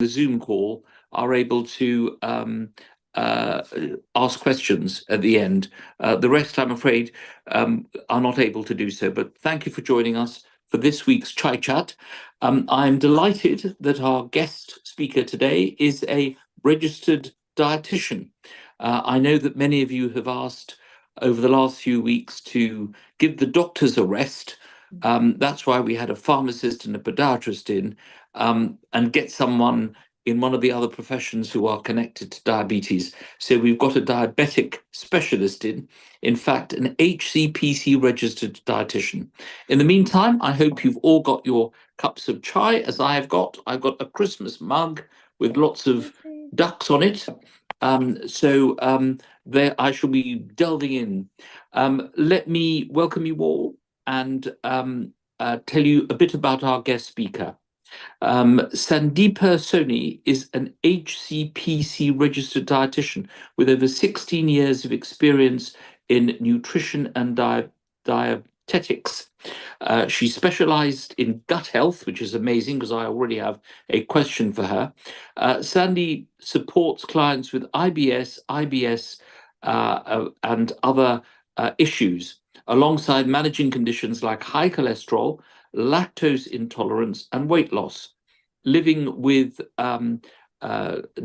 the Zoom call are able to ask questions at the end. The rest, I'm afraid, are not able to do so. But thank you for joining us for this week's Chai Chat. I'm delighted that our guest speaker today is a registered dietitian. I know that many of you have asked over the last few weeks to give the doctors a rest. That's why we had a pharmacist and a podiatrist in, and get someone in one of the other professions who are connected to diabetes. So we've got a diabetic specialist in fact, an HCPC registered dietitian. In the meantime, I hope you've all got your cups of chai, as I have got. I've got a Christmas mug with lots of ducks on it. There I shall be delving in. Let me welcome you all and tell you a bit about our guest speaker. Sandeepa Soni is an HCPC registered dietitian with over 16 years of experience in nutrition and dietetics. She specialized in gut health, which is amazing because I already have a question for her. Sandy supports clients with IBS, and other issues, alongside managing conditions like high cholesterol, lactose intolerance, and weight loss. Living with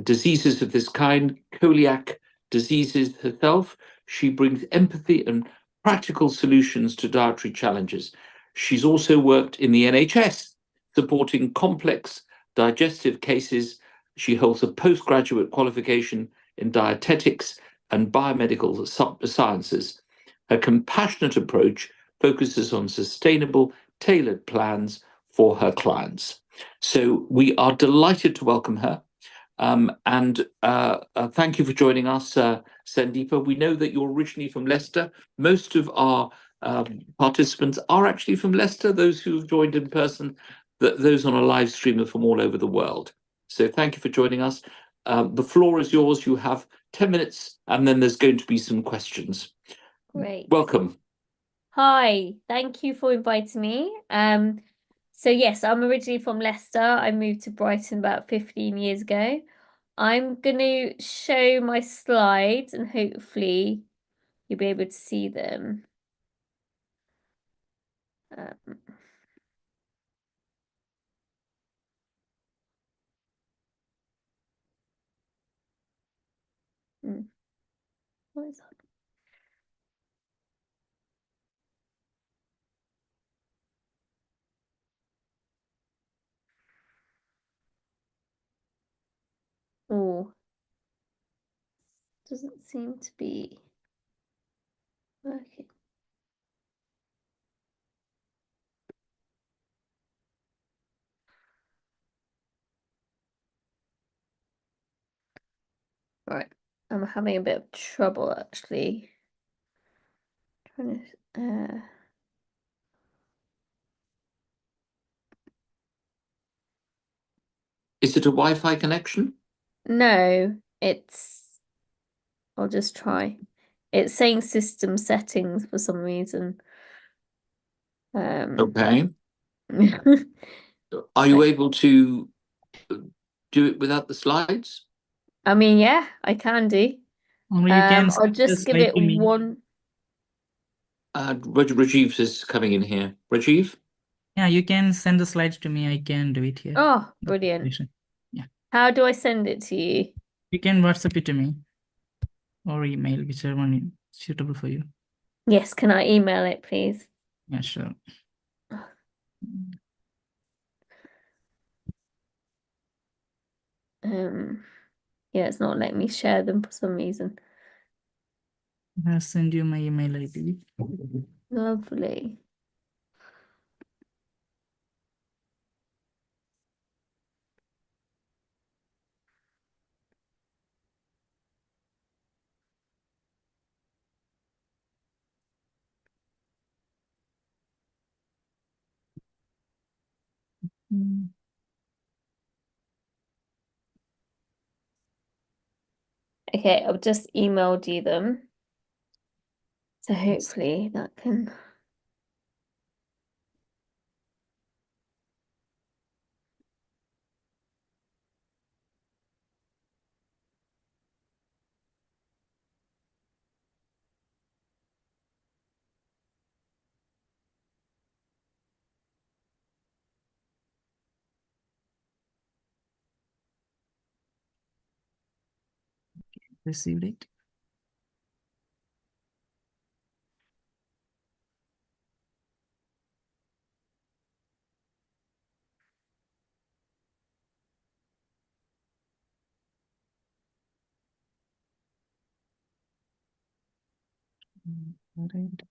diseases of this kind, celiac diseases herself, she brings empathy and practical solutions to dietary challenges. She's also worked in the NHS, supporting complex digestive cases. She holds a postgraduate qualification in dietetics and biomedical sciences. Her compassionate approach focuses on sustainable, tailored plans for her clients. So we are delighted to welcome her. And thank you for joining us, Sandeepa. We know that you're originally from Leicester. Most of our participants are actually from Leicester. Those who have joined in person, those on a live stream are from all over the world. So thank you for joining us. The floor is yours. You have 10 minutes, and then there's going to be some questions. Great. Welcome. Hi, thank you for inviting me. So yes, I'm originally from Leicester. I moved to Brighton about 15 years ago. I'm going to show my slides and hopefully you'll be able to see them. What is that? Oh, doesn't seem to be working. Right, I'm having a bit of trouble actually. Trying to, Is it a Wi-Fi connection? No, I'll just try. It's saying system settings for some reason. Okay. Are you able to do it without the slides? I mean, yeah, I can do. Or you can I'll just give it one. Rajiv is coming in here. Rajiv? Yeah, you can send the slides to me. I can do it here. Oh, brilliant. Yeah. How do I send it to you? You can WhatsApp it to me or email, whichever one is suitable for you. Yes, can I email it, please? Yeah, sure. Yeah, it's not letting me share them for some reason. I'll send you my email ID. Lovely. Okay, I've just emailed you them. So hopefully that can... received it. All right.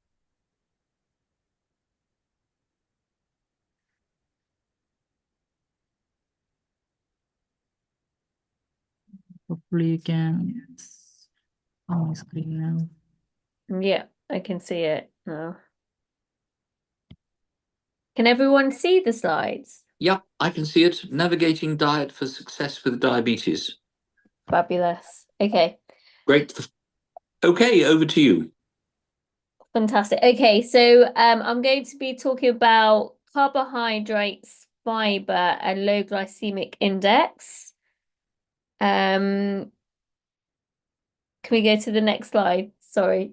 Hopefully you can see my screen now. Yeah, I can see it now. Can everyone see the slides? Yep, I can see it. Navigating diet for success with diabetes. Fabulous. Okay, Great. Okay, over to you. fantastic. Okay, so I'm going to be talking about carbohydrates, fiber, and low glycemic index. Can we go to the next slide? Sorry.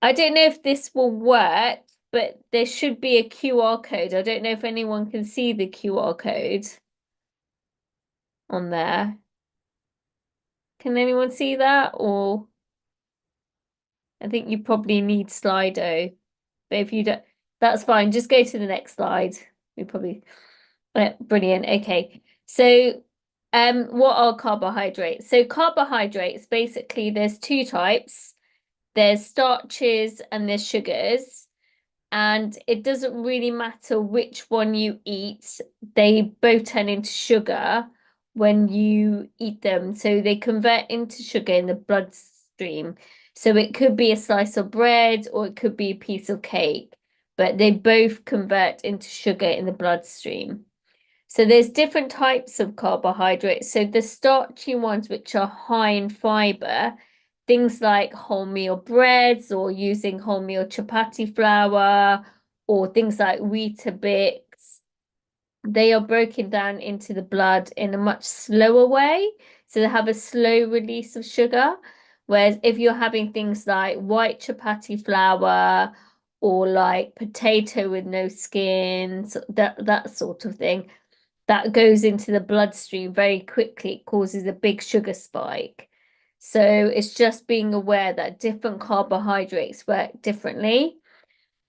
I don't know if this will work, but there should be a QR code. I don't know if anyone can see the QR code on there. Can anyone see that? Or I think you probably need Slido. But if you don't, that's fine. Just go to the next slide. We probably brilliant. Okay. So what are carbohydrates? So carbohydrates, basically there's two types. There's starches and there's sugars. And it doesn't really matter which one you eat, they both turn into sugar when you eat them. So they convert into sugar in the bloodstream. So it could be a slice of bread or it could be a piece of cake, but they both convert into sugar in the bloodstream. So there's different types of carbohydrates. So the starchy ones, which are high in fiber, things like wholemeal breads or using wholemeal chapati flour or things like Weetabix, they are broken down into the blood in a much slower way. So they have a slow release of sugar. Whereas if you're having things like white chapati flour or like potato with no skin, that sort of thing, that goes into the bloodstream very quickly. It causes a big sugar spike. So it's just being aware that different carbohydrates work differently.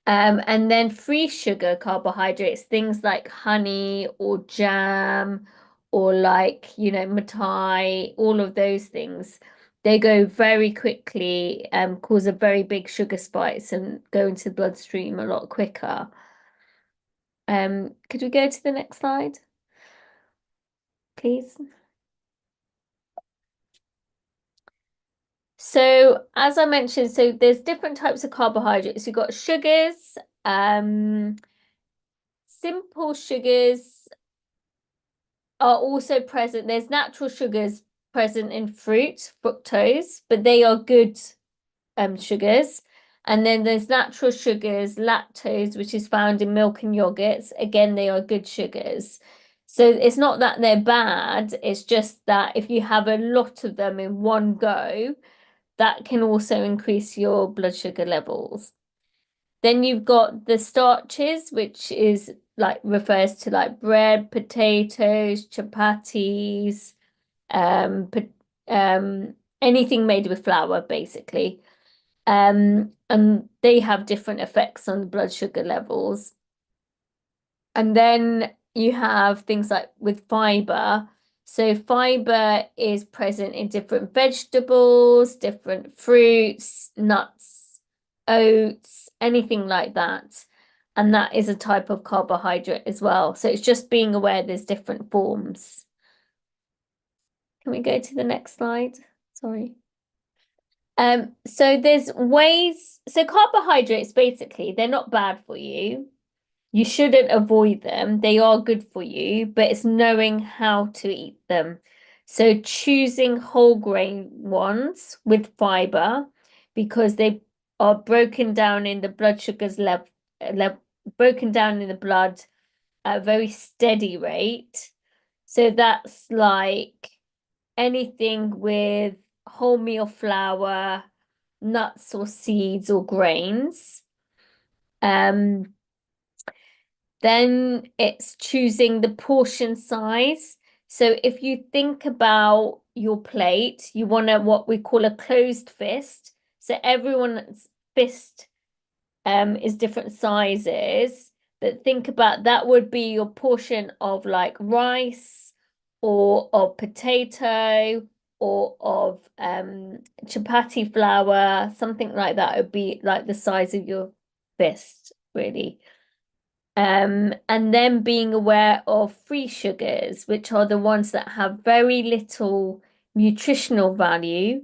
And then free sugar carbohydrates, things like honey or jam or like, mithai, all of those things, they go very quickly, cause a very big sugar spikes and go into the bloodstream a lot quicker. Could we go to the next slide, please? So as I mentioned, so there's different types of carbohydrates. You've got sugars, simple sugars are also present. There's natural sugars present in fruit, fructose, but they are good sugars. And then there's natural sugars, lactose, which is found in milk and yogurts. Again, they are good sugars. So it's not that they're bad, it's just that if you have a lot of them in one go, that can also increase your blood sugar levels. Then you've got the starches, which is like refers to like bread, potatoes, chapatis, anything made with flour, basically. And they have different effects on the blood sugar levels. And then you have things like with fiber. So fiber is present in different vegetables, different fruits, nuts, oats, anything like that. And that is a type of carbohydrate as well. So it's just being aware there's different forms. Can we go to the next slide? Sorry. So there's ways, so carbohydrates, basically, they're not bad for you. You shouldn't avoid them. They are good for you, but it's knowing how to eat them. So choosing whole grain ones with fiber because they are broken down in the blood sugars broken down in the blood at a very steady rate. So that's like anything with wholemeal flour, nuts or seeds or grains. Then it's choosing the portion size. So if you think about your plate, you want what we call a closed fist. So everyone's fist is different sizes. But think about that would be your portion of like rice or of potato or of chapati flour, something like that. It would be like the size of your fist, really. And then being aware of free sugars, which are the ones that have very little nutritional value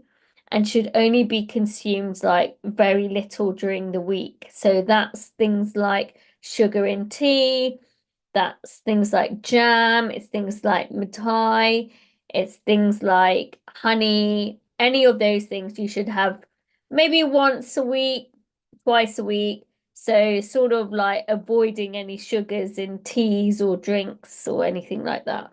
and should only be consumed like very little during the week. So that's things like sugar in tea, that's things like jam, it's things like mithai, it's things like honey, any of those things you should have maybe once a week, twice a week. So sort of like avoiding any sugars in teas or drinks or anything like that.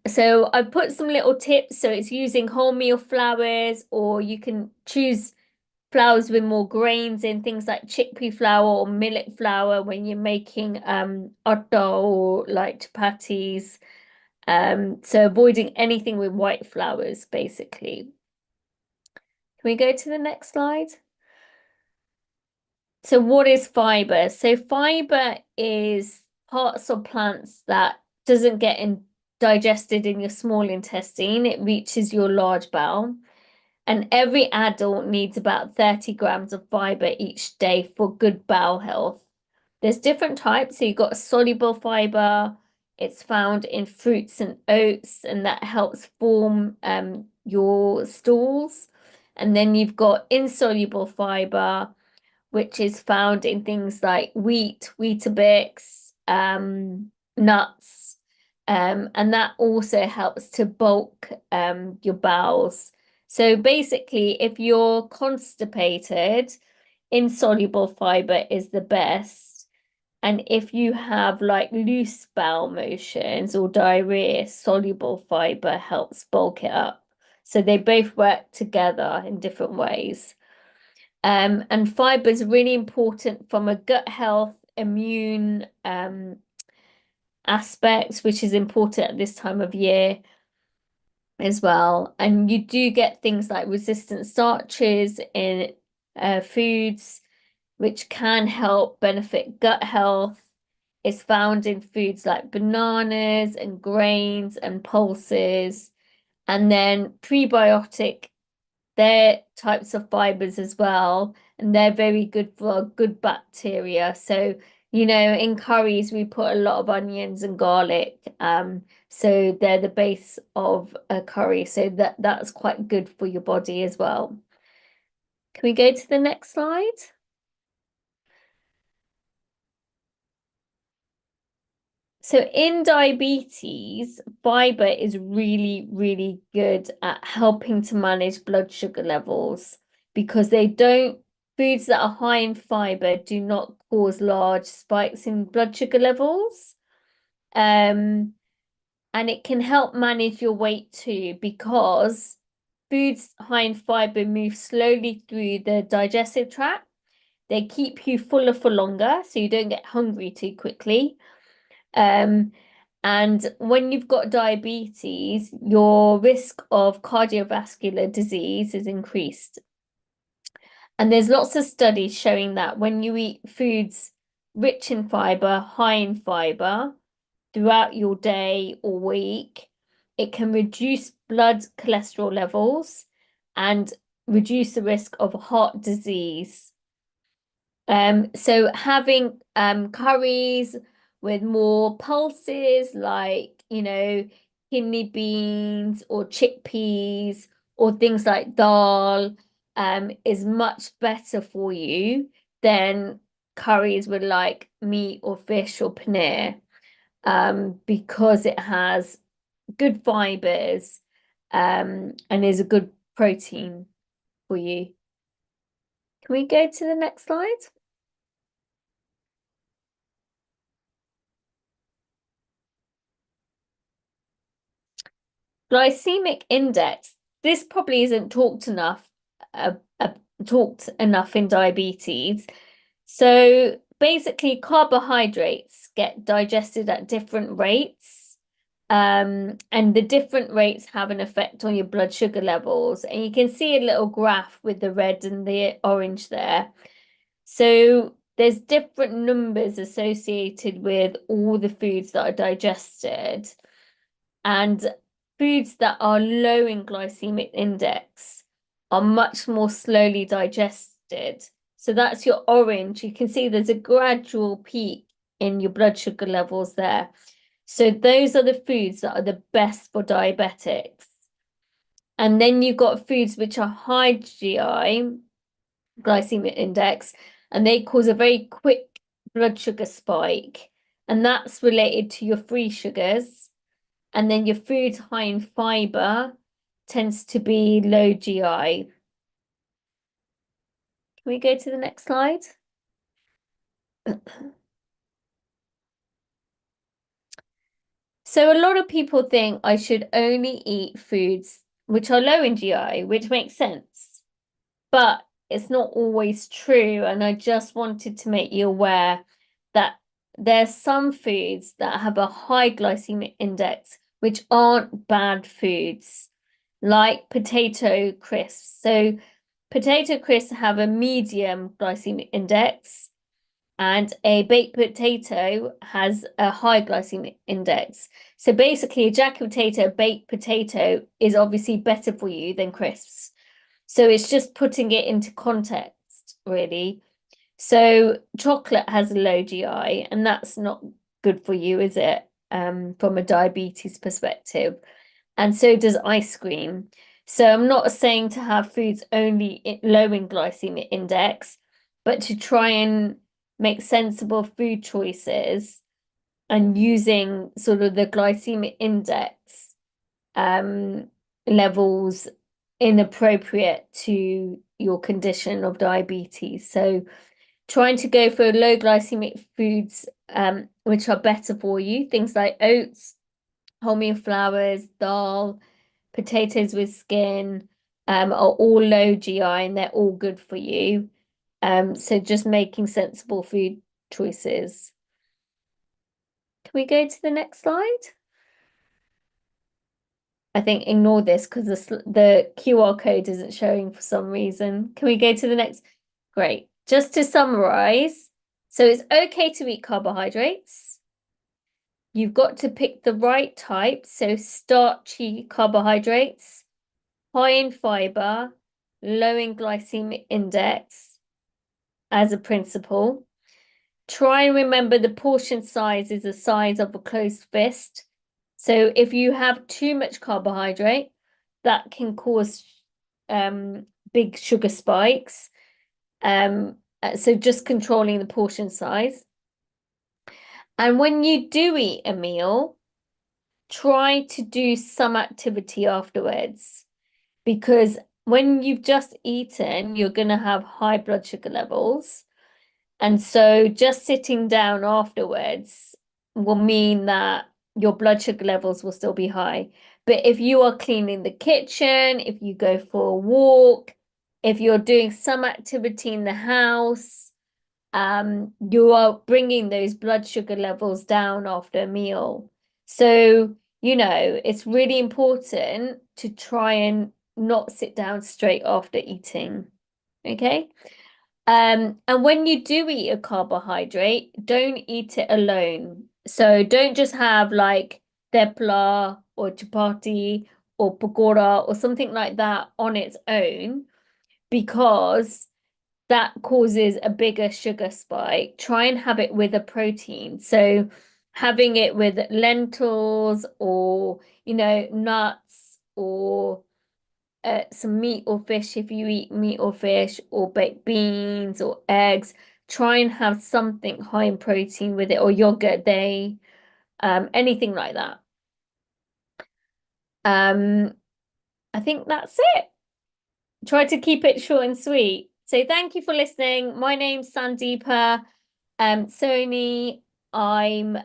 So I put some little tips. So it's using wholemeal flours, or you can choose flours with more grains in, things like chickpea flour or millet flour when you're making atta or like chapatis. So avoiding anything with white flours, basically. Can we go to the next slide? So what is fiber? So fiber is parts of plants that doesn't get digested in your small intestine. It reaches your large bowel. And every adult needs about 30 grams of fiber each day for good bowel health. There's different types. So you've got soluble fiber. It's found in fruits and oats, and that helps form your stools. And then you've got insoluble fiber, which is found in things like wheat, Weetabix, nuts, and that also helps to bulk your bowels. So basically, if you're constipated, insoluble fiber is the best. And if you have like loose bowel motions or diarrhea, soluble fiber helps bulk it up. So they both work together in different ways. And fiber is really important from a gut health, immune aspect, which is important at this time of year as well. And you do get things like resistant starches in foods, which can help benefit gut health. It's found in foods like bananas and grains and pulses. And then prebiotic, they're types of fibers as well, and they're very good for good bacteria. So, you know, in curries, we put a lot of onions and garlic. So they're the base of a curry. So that's quite good for your body as well. Can we go to the next slide? So in diabetes, fiber is really, really good at helping to manage blood sugar levels, because foods that are high in fiber do not cause large spikes in blood sugar levels. And it can help manage your weight too, because foods high in fiber move slowly through the digestive tract. They keep you fuller for longer, so you don't get hungry too quickly. And when you've got diabetes, your risk of cardiovascular disease is increased. And there's lots of studies showing that when you eat foods rich in fiber, high in fiber, throughout your day or week, it can reduce blood cholesterol levels and reduce the risk of heart disease. So having curries with more pulses, like, you know, kidney beans or chickpeas or things like dal, is much better for you than curries with like meat or fish or paneer, because it has good fibers, and is a good protein for you. Can we go to the next slide? Glycemic index. This probably isn't talked enough in diabetes. So basically carbohydrates get digested at different rates. And the different rates have an effect on your blood sugar levels. And you can see a little graph with the red and the orange there. So there's different numbers associated with all the foods that are digested. And foods that are low in glycemic index are much more slowly digested. So that's your orange. You can see there's a gradual peak in your blood sugar levels there. So those are the foods that are the best for diabetics. And then you've got foods which are high GI, glycemic index, and they cause a very quick blood sugar spike. And that's related to your free sugars. And then your foods high in fiber tends to be low GI. Can we go to the next slide? So a lot of people think I should only eat foods which are low in GI, which makes sense. But it's not always true. And I just wanted to make you aware that there's some foods that have a high glycemic index, which aren't bad foods, like potato crisps. So potato crisps have a medium glycemic index, and a baked potato has a high glycemic index. So basically, a jacket potato, baked potato is obviously better for you than crisps. So it's just putting it into context, really. So chocolate has a low GI, and that's not good for you, is it? From a diabetes perspective. And so does ice cream. So I'm not saying to have foods only low in glycemic index, but to try and make sensible food choices and using sort of the glycemic index levels inappropriate to your condition of diabetes. So trying to go for low glycemic foods which are better for you, things like oats, wholemeal flours, dal, potatoes with skin are all low GI and they're all good for you. So just making sensible food choices. Can we go to the next slide? I think ignore this because the QR code isn't showing for some reason. Can we go to the next? Great. Just to summarize, so it's okay to eat carbohydrates. You've got to pick the right type, so starchy carbohydrates, high in fiber, low in glycemic index as a principle. Try and remember the portion size is the size of a closed fist. So if you have too much carbohydrate, that can cause big sugar spikes. So just controlling the portion size. And when you do eat a meal, try to do some activity afterwards, because when you've just eaten, you're going to have high blood sugar levels. And so just sitting down afterwards will mean that your blood sugar levels will still be high. But if you are cleaning the kitchen, if you go for a walk, if you're doing some activity in the house, you are bringing those blood sugar levels down after a meal. So, it's really important to try and not sit down straight after eating. Okay? And when you do eat a carbohydrate, don't eat it alone. So don't just have like thepla or chapati or pakora or something like that on its own, because that causes a bigger sugar spike. Try and have it with a protein. So having it with lentils or, nuts or some meat or fish if you eat meat or fish, or baked beans or eggs. Try and have something high in protein with it, or yogurt day, anything like that. I think that's it. Try to keep it short and sweet. So thank you for listening. My name's Sandeepa Sony. I'm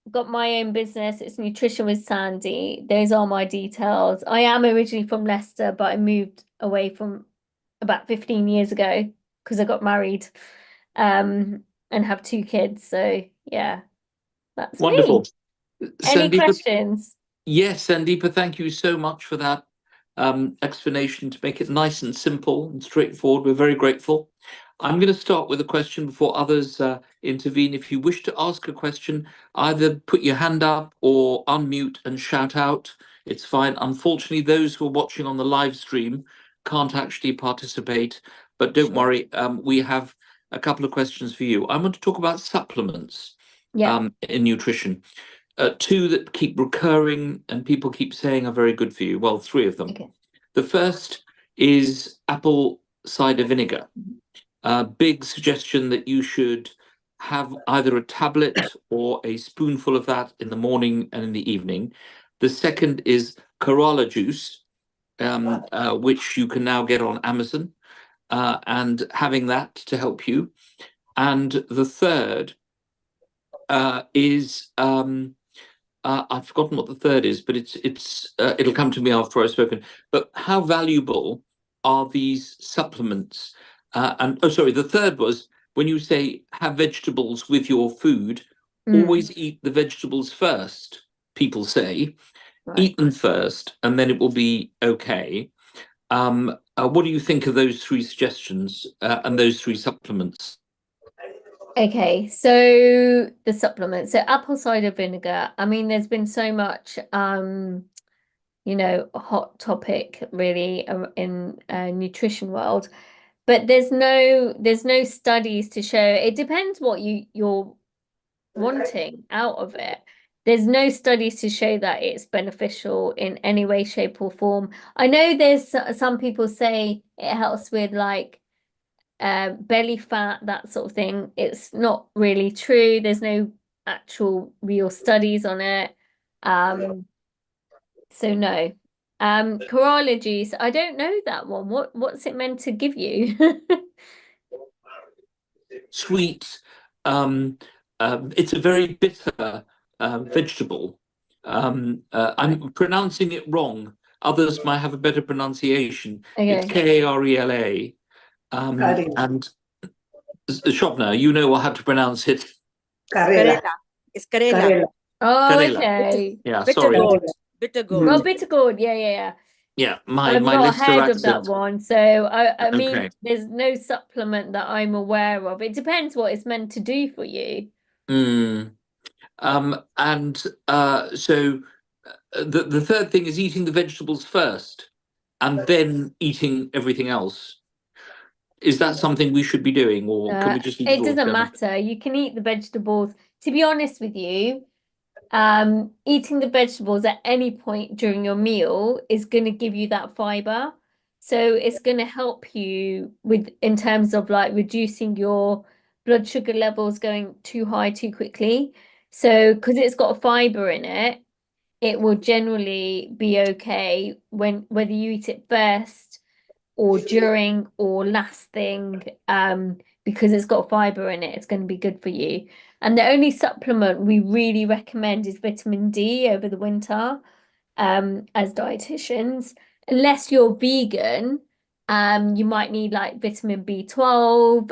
got my own business. It's Nutrition with Sandy. Those are my details. I am originally from Leicester, but I moved away from about 15 years ago because I got married. and have 2 kids. So yeah, that's me. Wonderful. Any Sandeepa, questions? yes, Sandeepa, thank you so much for that explanation to make it nice and simple and straightforward. We're very grateful. I'm going to start with a question before others intervene. If you wish to ask a question, either put your hand up or unmute and shout out. It's fine. Unfortunately, those who are watching on the live stream can't actually participate, but don't worry. We have a couple of questions for you. I want to talk about supplements Yeah. in nutrition. 2 that keep recurring and people keep saying are very good for you. Well, 3 of them. Okay. The first is apple cider vinegar. Big suggestion that you should have either a tablet or a spoonful of that in the morning and in the evening. The second is Kerala juice, which you can now get on Amazon, and having that to help you. And the third is I've forgotten what the third is, but it'll come to me after I've spoken. But how valuable are these supplements? And the third was when you say have vegetables with your food, always eat the vegetables first. People say, eat them first, and then it will be okay. What do you think of those 3 suggestions and those 3 supplements? Okay, so the supplements. So apple cider vinegar. I mean, there's been so much hot topic really in nutrition world, but there's no studies to show. It depends what you're wanting out of it. There's no studies to show that it's beneficial in any way, shape, or form. I know there's some people say it helps with like belly fat, that sort of thing. It's not really true. There's no actual real studies on it. So no. Kerala juice, I don't know that one. What's it meant to give you? Sweet. It's a very bitter vegetable. I'm pronouncing it wrong. Others might have a better pronunciation. It's Okay. Karela. And Shobna, you know how to pronounce it. Karela. It's Karela. Oh, Karela. okay. Yeah, Bitter sorry. gourd. Bitter gourd. Oh, bitter gourd. Yeah. Yeah, I've my not Leicester heard of that accent. one. So I mean, Okay. there's no supplement that I'm aware of. It depends what it's meant to do for you. So the third thing is eating the vegetables first and then eating everything else. Is that something we should be doing, or can we just eat It all doesn't together? matter. You can eat the vegetables. To be honest with you, eating the vegetables at any point during your meal is going to give you that fiber. So it's going to help you in terms of like reducing your blood sugar levels going too high too quickly. So because it's got fiber in it, it will generally be okay whether you eat it first or during or last thing, because it's got fiber in it, it's going to be good for you. And the only supplement we really recommend is vitamin D over the winter, as dietitians. Unless you're vegan, you might need like vitamin B12,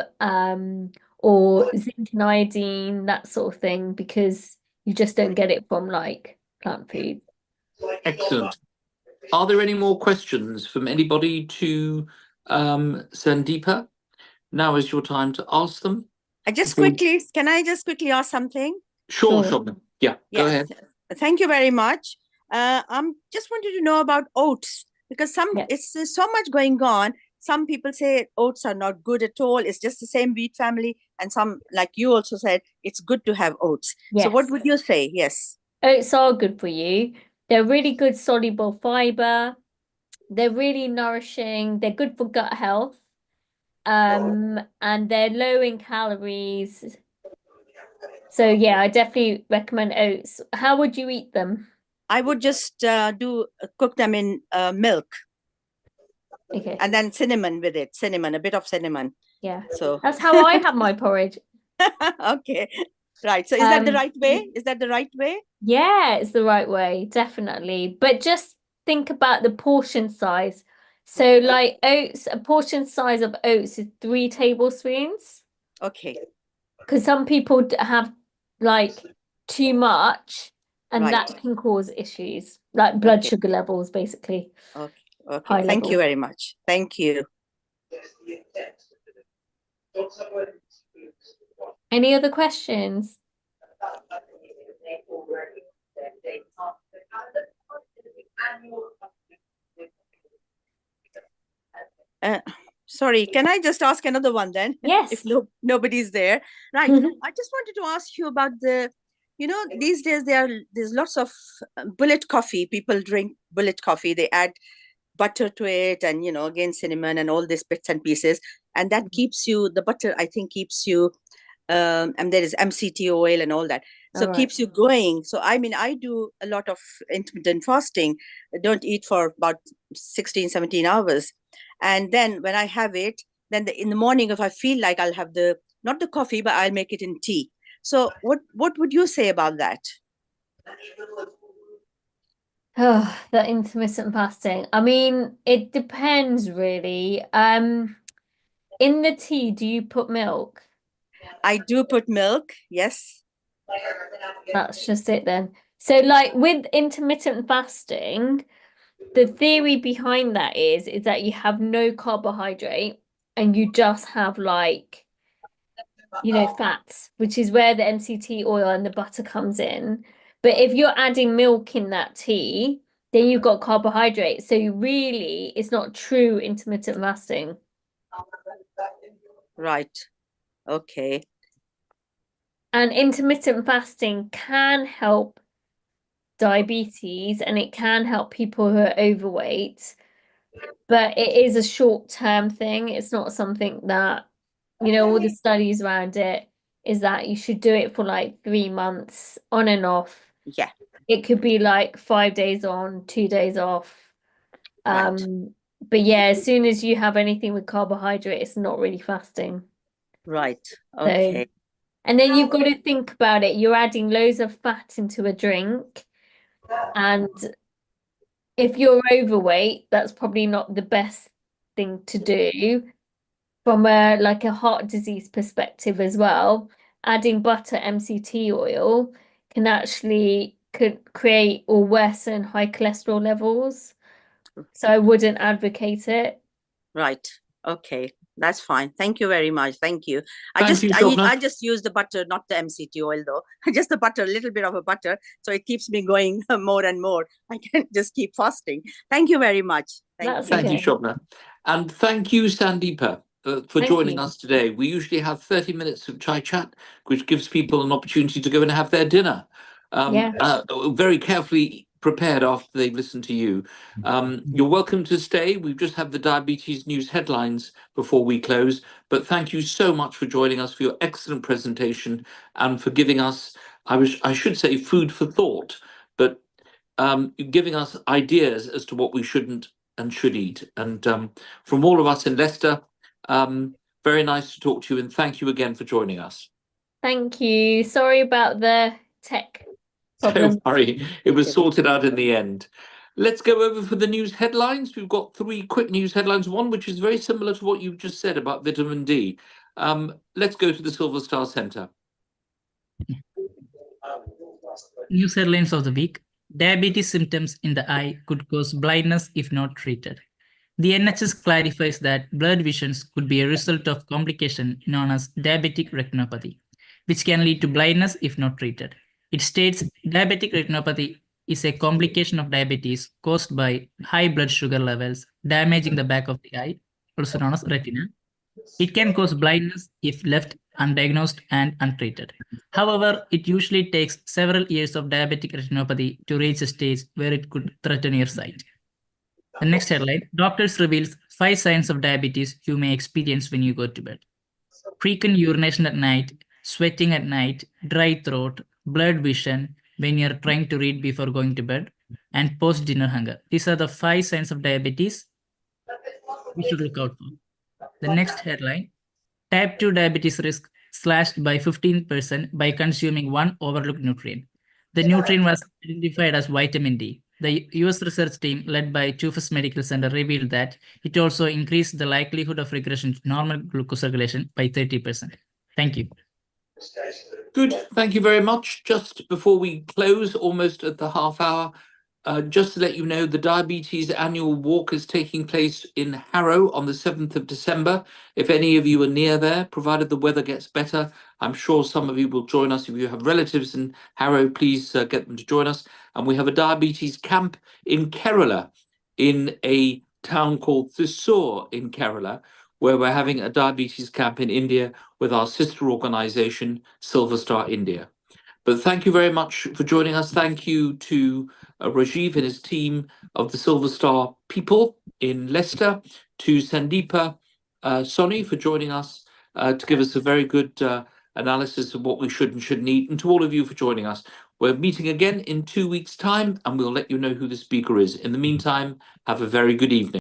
or zinc and iodine, that sort of thing, because you just don't get it from like plant food. Excellent. Are there any more questions from anybody to Sandeepa? Now is your time to ask them. Can I just quickly ask something? Sure, Sure. Shobna. Yeah, go ahead. Thank you very much. Just wanted to know about oats, because it's so much going on. Some people say oats are not good at all. It's just the same wheat family. And some, like you also said, it's good to have oats. So what would you say? Yes. Oats are good for you. They're really good soluble fiber. They're really nourishing. They're good for gut health. And they're low in calories. So yeah, I definitely recommend oats. How would you eat them? I would just cook them in milk. Okay. And then cinnamon with it. A bit of cinnamon. Yeah. So that's how I have my porridge. Okay. Right. So is that the right way? Is that the right way? Yeah, it's the right way, definitely. But just think about the portion size. So like oats, a portion size of oats is 3 tablespoons. Okay. because some people have like too much, and that Right. can cause issues, like blood Okay. sugar levels, basically. Okay. Okay. High Thank you level. very much. Thank you. Any other questions? Sorry, can I just ask another one then? Yes. If nobody's there. Right. I just wanted to ask you about these days there's lots of bullet coffee. People drink bullet coffee. They add butter to it and, again, cinnamon and all these bits and pieces. And that keeps you, the butter, I think, keeps you, and there is MCT oil and all that. So All right. keeps you going. So, I mean, I do a lot of intermittent fasting. I don't eat for about 16, 17 hours. And then when I have it, then in the morning, if I feel like I'll have not the coffee, but I'll make it in tea. So what would you say about that? Oh, the intermittent fasting. I mean, it depends really. In the tea, do you put milk? I do put milk, yes. That's just it then. So like with intermittent fasting, the theory behind that is that you have no carbohydrate and you just have like, fats, which is where the MCT oil and the butter comes in. But if you're adding milk in that tea, then you've got carbohydrates. So really, it's not true intermittent fasting. Right. Okay. And intermittent fasting can help diabetes and it can help people who are overweight, but it is a short-term thing. It's not something that, all the studies around it is that you should do it for like 3 months on and off. Yeah. It could be like 5 days on, 2 days off. Right. But yeah, as soon as you have anything with carbohydrate, it's not really fasting. Right. So, Okay. and then you've got to think about it. You're adding loads of fat into a drink, and if you're overweight, that's probably not the best thing to do from a heart disease perspective as well. Adding butter, MCT oil could create or worsen high cholesterol levels. So I wouldn't advocate it. Right. Okay. That's fine. Thank you very much. Thank you. Thank you, Shobna. I just use the butter, not the MCT oil though. Just the butter, a little bit of a butter. So it keeps me going more and more. I can just keep fasting. Thank you very much. That's Thank you, okay. Shobna. And thank you, Sandeepa, for Thank joining you. us today. We usually have 30 minutes of chai chat, which gives people an opportunity to go and have their dinner. Yeah. Very carefully prepared after they've listened to you. You're welcome to stay. We've just had the diabetes news headlines before we close, but thank you so much for joining us, for your excellent presentation and for giving us, I should say, food for thought, but giving us ideas as to what we shouldn't and should eat. And from all of us in Leicester, very nice to talk to you, and thank you again for joining us. Thank you. Sorry about the tech problem. Don't worry, it was sorted out in the end. Let's go over for the news headlines. We've got 3 quick news headlines, one which is very similar to what you've just said about vitamin D. Let's go to the Silver Star Centre. News headlines of the week. Diabetes symptoms in the eye could cause blindness if not treated. The NHS clarifies that blurred visions could be a result of complication known as diabetic retinopathy, which can lead to blindness if not treated. It states diabetic retinopathy is a complication of diabetes caused by high blood sugar levels damaging the back of the eye, also known as retina. It can cause blindness if left undiagnosed and untreated. However, it usually takes several years of diabetic retinopathy to reach a stage where it could threaten your sight. The next headline, doctors reveals 5 signs of diabetes you may experience when you go to bed. Frequent urination at night, sweating at night, dry throat, blurred vision when you're trying to read before going to bed, and post-dinner hunger. These are the 5 signs of diabetes we should look out for. The next headline, type 2 diabetes risk slashed by 15% by consuming one overlooked nutrient. The nutrient was identified as vitamin D. The US research team led by Chufus Medical Center revealed that it also increased the likelihood of regression to normal glucose regulation by 30%. Thank you. Good. Thank you very much. Just before we close, almost at the half hour, just to let you know, the Diabetes Annual Walk is taking place in Harrow on the 7th of December. If any of you are near there, provided the weather gets better, I'm sure some of you will join us. If you have relatives in Harrow, please get them to join us. And we have a diabetes camp in Kerala, in a town called Thrissur in Kerala, where we're having a diabetes camp in India with our sister organization, Silver Star India. But thank you very much for joining us. Thank you to Rajiv and his team of the Silver Star people in Leicester, to Sandeepa Soni for joining us to give us a very good analysis of what we should and shouldn't eat, and to all of you for joining us. We're meeting again in 2 weeks' time, and we'll let you know who the speaker is. In the meantime, have a very good evening.